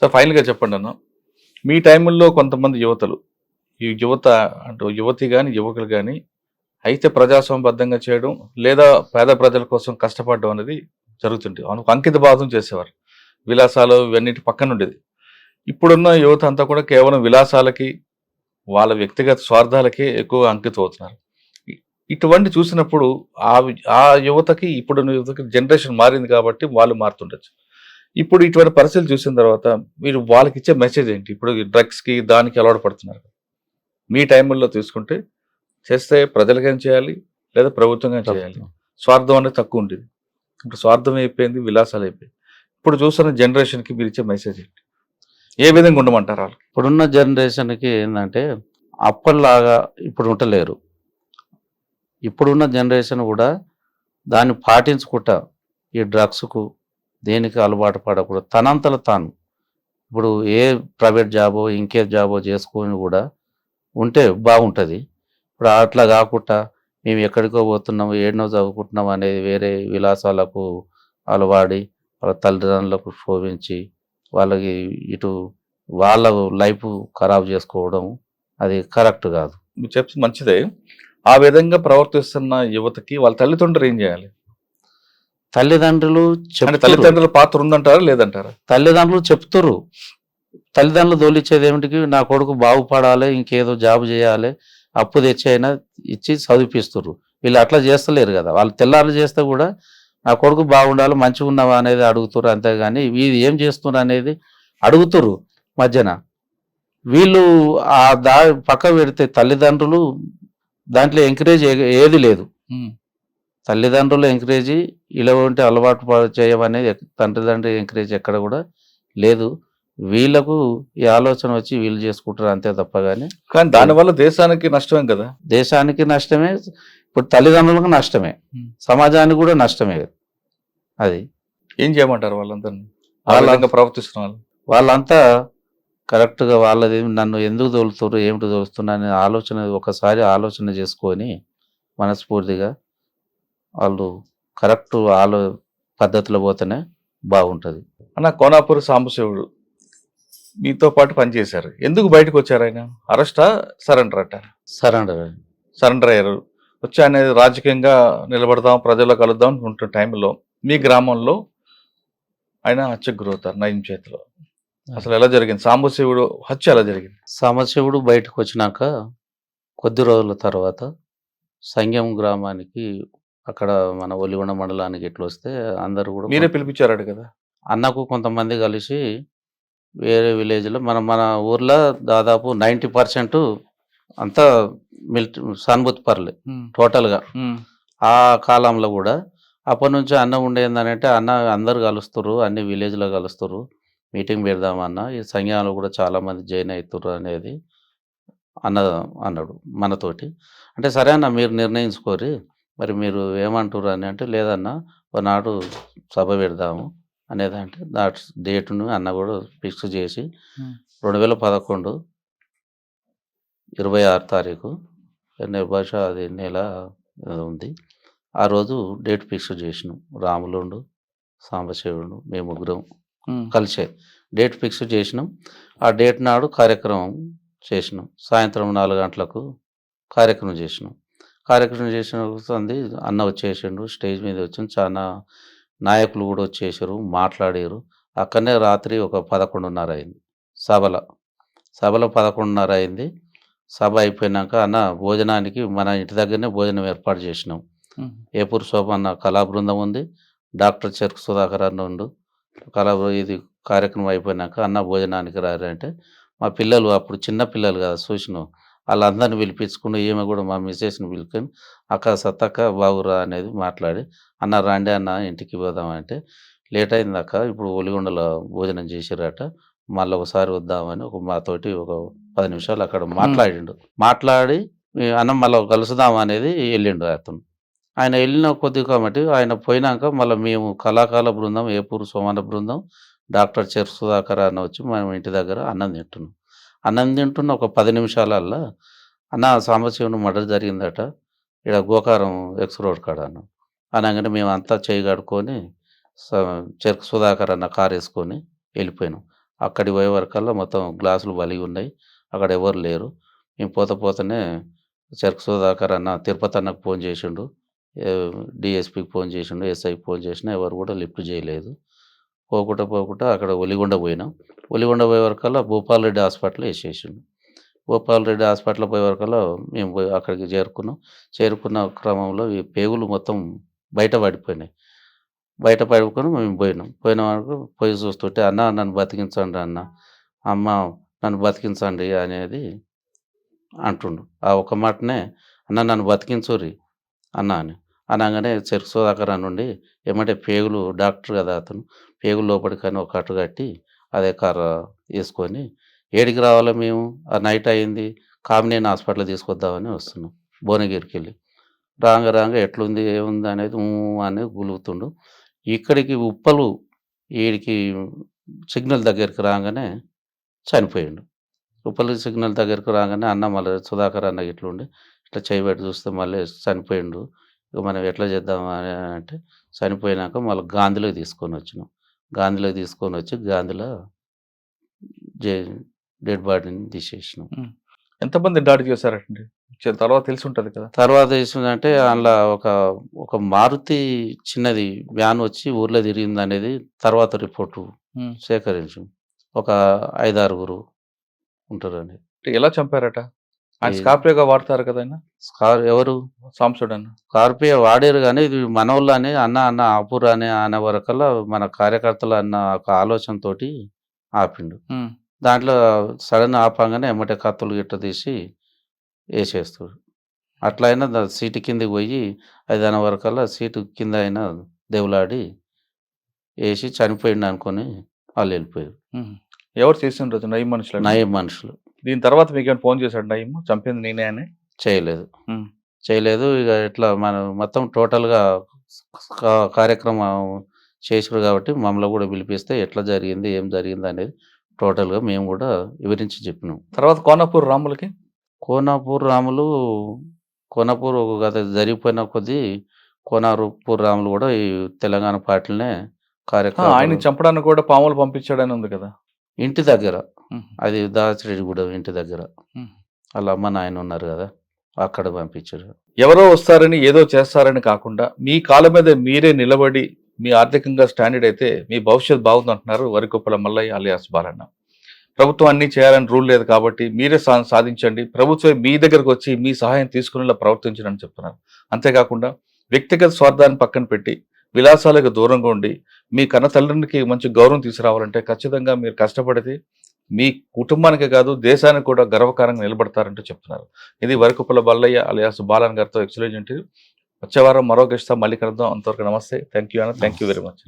Sir ఫైనల్గా చెప్పండి అన్న, మీ టైముల్లో కొంతమంది యువతలు, ఈ యువత అంటూ యువతి కానీ యువకులు కానీ అయితే ప్రజాస్వామ్యబద్ధంగా చేయడం లేదా పేద ప్రజల కోసం కష్టపడడం అనేది జరుగుతుంది. ఒక అంకిత భావం చేసేవారు. విలాసాలు ఇవన్నిటి పక్కన ఉండేది. ఇప్పుడున్న యువత అంతా కూడా కేవలం విలాసాలకి, వాళ్ళ వ్యక్తిగత స్వార్థాలకే ఎక్కువ అంకితం అవుతున్నారు. ఇటువంటి చూసినప్పుడు ఆ యువతకి ఇప్పుడున్న యువతకి జనరేషన్ మారింది కాబట్టి వాళ్ళు మారుతుండొచ్చు. ఇప్పుడు ఇటువంటి పరిస్థితులు చూసిన తర్వాత మీరు వాళ్ళకి ఇచ్చే మెసేజ్ ఏంటి? ఇప్పుడు డ్రగ్స్కి దానికి అలవాటు పడుతున్నారు. మీ టైముల్లో తీసుకుంటే చేస్తే ప్రజలకేం చేయాలి లేదా ప్రభుత్వంగా చేయాలి. స్వార్థం అనేది తక్కువ ఉండేది. ఇప్పుడు స్వార్థం అయిపోయింది, విలాసాలు అయిపోయింది. ఇప్పుడు చూస్తున్న జనరేషన్కి మీరు ఇచ్చే మెసేజ్ ఏంటి? ఏ విధంగా ఉండమంటారు వాళ్ళు? ఇప్పుడున్న జనరేషన్కి ఏంటంటే అప్పటిలాగా ఇప్పుడు ఉండలేరు. ఇప్పుడున్న జనరేషన్ కూడా దాన్ని పాటించుకుంటా ఈ డ్రగ్స్కు దేనికి అలవాటు పడకూడదు. తనంతలో తాను ఇప్పుడు ఏ ప్రైవేట్ జాబో ఇంకే జాబో చేసుకొని కూడా ఉంటే బాగుంటుంది. ఇప్పుడు అట్లా కాకుండా మేము ఎక్కడికో పోతున్నాము, ఏడనో చదువుకుంటున్నాం అనేది వేరే విలాసాలకు అలవాడి వాళ్ళ తల్లిదండ్రులకు శోభించి వాళ్ళకి ఇటు వాళ్ళ లైఫ్ ఖరాబ్ చేసుకోవడం అది కరెక్ట్ కాదు. మీరు చెప్తే మంచిదే. ఆ విధంగా ప్రవర్తిస్తున్న యువతకి వాళ్ళ తల్లిదండ్రులు ఏం చేయాలి? తల్లిదండ్రులు తల్లిదండ్రుల పాత్ర ఉందంటారా లేదంటారా? తల్లిదండ్రులు చెప్తురు. తల్లిదండ్రులు దోలిచ్చేది ఏమిటికి, నా కొడుకు బాగుపడాలి, ఇంకేదో జాబ్ చేయాలి, అప్పు తెచ్చి అయినా ఇచ్చి చదివిపిస్తుర్రు. వీళ్ళు అట్లా చేస్తలేరు కదా. వాళ్ళు తెల్లారు చేస్తే కూడా నా కొడుకు బాగుండాలి, మంచిగా ఉన్నావా అనేది అడుగుతురు. అంతేగాని వీళ్ళు ఏం చేస్తున్నారు అనేది అడుగుతురు మధ్యన. వీళ్ళు ఆ పక్క పెడితే తల్లిదండ్రులు దాంట్లో ఎంకరేజ్ ఏది లేదు. తల్లిదండ్రులు ఎంకరేజ్ ఇలాంటి అలవాటు చేయమనేది తండ్రిదండ్రులు ఎంకరేజ్ ఎక్కడ కూడా లేదు. వీళ్ళకు ఈ ఆలోచన వచ్చి వీళ్ళు చేసుకుంటారు అంతే తప్ప కానీ దానివల్ల దేశానికి నష్టమే కదా. దేశానికి నష్టమే, ఇప్పుడు తల్లిదండ్రులకు నష్టమే, సమాజానికి కూడా నష్టమే. అది ఏం చేయమంటారు వాళ్ళందరినీ ప్రవర్తిస్తున్న వాళ్ళంతా కరెక్ట్గా వాళ్ళది నన్ను ఎందుకు తోలుతున్నారు, ఏమిటి తోలుతున్నా అనే ఆలోచన ఒకసారి ఆలోచన చేసుకొని మనస్ఫూర్తిగా వాళ్ళు కరెక్ట్ పద్ధతిలో పోతేనే బాగుంటుంది. అన్న, కోనాపూర్ సాంబశివుడు మీతో పాటు పనిచేశారు. ఎందుకు బయటకు వచ్చారు ఆయన? అరెస్టా సరెండర్ అంటారు? సరెండర్ అయ్యారు. వచ్చి అనేది రాజకీయంగా నిలబడదాం, ప్రజల్లో కలుద్దాం అనుకుంటున్న టైంలో మీ గ్రామంలో ఆయన హత్యకు గురవుతారు నయం చేతిలో. అసలు ఎలా జరిగింది? సాంబశివుడు హత్య ఎలా జరిగింది? సాంబశివుడు బయటకు వచ్చినాక కొద్ది రోజుల తర్వాత సంగం గ్రామానికి, అక్కడ మన ఒలిగొండ మండలానికి ఎట్లా వస్తే అందరూ కూడా మీరే పిలిపించారు కదా. అన్నకు కొంతమంది కలిసి వేరే విలేజ్లో మన ఊర్లో దాదాపు 90% అంతా సానుభూతి పర్లే టోటల్గా. ఆ కాలంలో కూడా అప్పటి నుంచి అన్న ఉండేందనంటే అన్న అందరు కలుస్తురు, అన్ని విలేజ్లో కలుస్తురు, మీటింగ్ పెడదామన్న ఈ సంఘంలో కూడా చాలామంది జాయిన్ అవుతుర్రు అనేది అన్నాడు మనతోటి. అంటే సరే అన్న మీరు నిర్ణయించుకోరి, మరి మీరు ఏమంటారు అని అంటే లేదన్నా ఒకనాడు సభ పెడదాము అనేది. అంటే డేటును అన్న కూడా ఫిక్స్ చేసి 2011 26 తారీఖు బహుశా అది నెల ఉంది. ఆ రోజు డేట్ ఫిక్స్ చేసినాం. రాములుండు, సాంబశివుడు, మేము ముగ్గురం కలిసే డేట్ ఫిక్స్ చేసినాం. ఆ డేట్ నాడు కార్యక్రమం చేసినాం. సాయంత్రం 4 గంటలకు కార్యక్రమం చేసినాం. కార్యక్రమం చేసిన అన్న వచ్చేసిండు, స్టేజ్ మీద వచ్చి చాలా నాయకులు కూడా వచ్చేసారు, మాట్లాడారు. అక్కడనే రాత్రి ఒక 11:30 అయింది. సభలో 11:30 అయింది. సభ అయిపోయినాక అన్న భోజనానికి మన ఇంటి దగ్గరనే భోజనం ఏర్పాటు చేసినాం. ఏపూర్ శోభన్న కళా బృందం ఉంది, డాక్టర్ చెరుకు సుధాకర్ అన్న ఉండు. ఇది కార్యక్రమం అయిపోయినాక అన్న భోజనానికి రారంటే మా పిల్లలు అప్పుడు చిన్న పిల్లలు కదా చూసినాం, వాళ్ళందరిని పిలిపించుకుని ఈమె కూడా మా మిస్సెస్ని పిలుచుకొని అక్క సత్తక్క బాగురా అనేది మాట్లాడి అన్న రాండి అన్న ఇంటికి పోదామంటే లేట్ అయిందాక ఇప్పుడు ఒలిగొండలో భోజనం చేసిరట, మళ్ళీ ఒకసారి వద్దామని మాతోటి ఒక 10 నిమిషాలు అక్కడ మాట్లాడి అన్న మళ్ళీ కలుసుదాం అనేది వెళ్ళిండు అతను. ఆయన వెళ్ళిన కొద్ది కాబట్టి ఆయన పోయినాక మళ్ళీ మేము కళాకాల బృందం, ఏపూరు సోమన్న బృందం, డాక్టర్ చెరుకు సుధాకర్ అన్న వచ్చి మేము ఇంటి దగ్గర అన్నం తింటున్న ఒక 10 నిమిషాలల్లా అన్న సాంబశివుని మర్డర్ జరిగిందట ఇక్కడ గోకారం ఎక్స్ రోడ్ కాడ అన్న అనగానే మేము అంతా చేయి కడుక్కొని చెరుకు సుధాకర్ అన్న కారు వేసుకొని వెళ్ళిపోయినాం. అక్కడికి పోయే వరకల్లా మొత్తం గ్లాసులు బలిగి ఉన్నాయి. అక్కడ ఎవరు లేరు. మేము పోతేనే చెరుకు సుధాకర్ అన్న తిరుపతి అన్నకు ఫోన్ చేసిండు. డీఎస్పీకి ఫోన్ చేసిండు. ఎస్ఐకి ఫోన్ చేసినా ఎవరు కూడా లిఫ్ట్ చేయలేదు. పోకుండా అక్కడ ఒలిగొండ పోయినాం. ఒలిగొండ పోయే వరకల్లా భూపాల్ రెడ్డి హాస్పిటల్ వేసేసిండు. భూపాల్ రెడ్డి హాస్పిటల్ పోయే వరకల్లా మేము పోయి అక్కడికి చేరుకున్నాం. చేరుకున్న క్రమంలో ఈ పేగులు మొత్తం బయట పడిపోయినాయి. బయట పడుకొని మేము పోయిన వరకు పోయి చూస్తుంటే అన్న నన్ను బతికించండి అన్న, అమ్మ నన్ను బతికించండి అనేది అంటుండు. ఆ ఒక్క మాటనే అన్న నన్ను బతికించుర్రి అన్న అని అనగానే చెరుకు సుధాకర్ నుండి ఏమంటే పేగులు డాక్టర్ కదా అతను, పేగులు లోపలికని ఒక కట్టు కట్టి అదే కర్ర వేసుకొని ఏడికి రావాలో మేము ఆ నైట్ అయింది కామినేని హాస్పిటల్ తీసుకొద్దామని వస్తున్నాం భువనగిరికి వెళ్ళి. రాంగ ఎట్లుంది ఏముంది అనేది అనేది గులుగుతుండు. ఇక్కడికి ఉప్పలు ఈడికి సిగ్నల్ దగ్గరికి రాగానే చనిపోయిండు. ఉప్పలు సిగ్నల్ దగ్గరికి రాగానే అన్న మళ్ళీ సుధాకర్ అన్న ఇట్లుండి ఇట్లా చేయబెట్టి చూస్తే మళ్ళీ చనిపోయిండు. ఇక మనం ఎట్లా చేద్దాం అని అంటే చనిపోయినాక మళ్ళీ గాంధీలోకి తీసుకొని వచ్చినాం. గాంధీలోకి తీసుకొని వచ్చి గాంధీలో డెడ్ బాడీని తీసేసినాం. ఎంతమంది దాడి చేశారండి తర్వాత తెలిసి ఉంటుంది కదా? తర్వాత ఏసిందంటే అందులో ఒక మారుతి చిన్నది వ్యాన్ వచ్చి ఊర్లో తిరిగింది అనేది తర్వాత రిపోర్టు సేకరించు. ఒక 5-6 ఉంటారండి. ఎలా చంపారట? ఆయన ఈ స్కార్పియోగా వాడతారు కదా ఆయన, ఎవరు సాంబశివుడు అన్న. స్కార్పియో వాడారు కానీ ఇది మనోళ్ళు అని అన్న ఆపురు అని అనే వరకల్లా మన కార్యకర్తలు అన్న ఒక ఆలోచనతోటి ఆపిండు. దాంట్లో సడన్ ఆపంగానే ఎమ్మటే కత్తులు గిట్ట తీసి వేసేస్తాడు. అట్లా అయినా సీటు కిందకి పోయి 5 వరకల్లా సీటు కింద అయినా దేవులాడి వేసి చనిపోయిండు అనుకొని వాళ్ళు వెళ్ళిపోయారు. ఎవరు చేసిన రోజు నయం మనుషులు? నయం మనుషులు. దీని తర్వాత మీకు ఏమైనా ఫోన్ చేశాడు నయం చంపింది నేనే అని? చేయలేదు. ఇక ఇట్లా మనం మొత్తం టోటల్గా కార్యక్రమం చేసారు కాబట్టి మమ్మల్ని కూడా పిలిపిస్తే ఎట్లా జరిగింది ఏం జరిగింది అనేది టోటల్గా మేము కూడా వివరించి చెప్పినాం. తర్వాత కోనాపూర్ రాములకి కోనాపూర్ ఒక గత జరిగిపోయిన కొద్దీ కోనాపూర్ రాములు కూడా ఈ తెలంగాణ పార్టీలనే కార్యక్రమం ఆయన చంపడానికి కూడా పాములు పంపించాడని ఉంది కదా ఇంటి దగ్గర. అది దాచిరెడ్డిగూడెం ఇంటి దగ్గర వాళ్ళ అమ్మ నాయన ఉన్నారు కదా, అక్కడ పంపించారు. ఎవరో వస్తారని ఏదో చేస్తారని కాకుండా మీ కాళ్ళ మీద మీరే నిలబడి మీ ఆర్థికంగా స్టాండర్డ్ అయితే మీ భవిష్యత్తు బాగుంది అంటున్నారు వరికొప్పల మల్లయ్య అలియాస్ బాలన్న. ప్రభుత్వం అన్ని చేయాలని రూల్ లేదు కాబట్టి మీరే సాధించండి, ప్రభుత్వం మీ దగ్గరకు వచ్చి మీ సహాయం తీసుకునేలా ప్రవర్తించండి అని చెప్తున్నారు. అంతేకాకుండా వ్యక్తిగత స్వార్థాన్ని పక్కన పెట్టి విలాసాలకు దూరంగా ఉండి మీ కన్న తల్లికి మంచి గౌరవం తీసుకురావాలంటే ఖచ్చితంగా మీరు కష్టపడితే మీ కుటుంబానికి కాదు దేశానికి కూడా గర్వకారంగా నిలబడతారంటూ చెప్తున్నారు. ఇది వరికొప్పల మల్లయ్య అలియాస్ బాలన్ గారితో ఎక్సలెంట్. వచ్చే వారం మరో గెస్ట్తో మళ్ళీ కలుద్దాం. అంతవరకు నమస్తే. థ్యాంక్ యూ అన్న. Thank you very much.